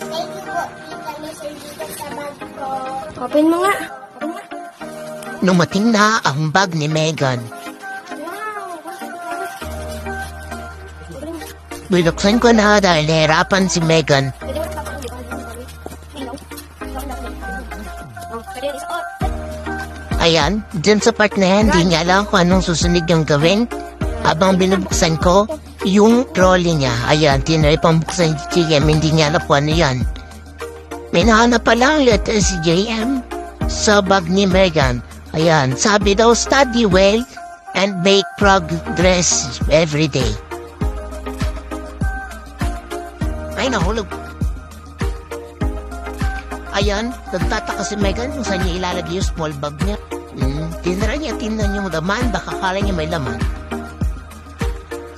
Thank you po, Tita Michelle, dito sa bag ko. Open mo nga. Open nga. Numating na ang bag ni Megan. Wow. Binuksan ko na dahil nahirapan si Megan. Pwede mo papakang di ba? Hello? Oh, pwede isuot. Ayan, dyan sa part na yan, di niya alam kung anong susunod yung gawin. Habang binubuksan ko, yung trolley niya. Ayan, tinry pang buksan si JM, hindi niya alam kung ano yan. May nahanap pala ang letter si JM sa bag ni Megan. Ayan, sabi daw, study well and make progress every day. Ay, nahulog. Ayan, nagtataka si Megan kung saan niya ilalagay yung small bag niya. Tinry niya, tingnan yung laman, baka kala niya may laman.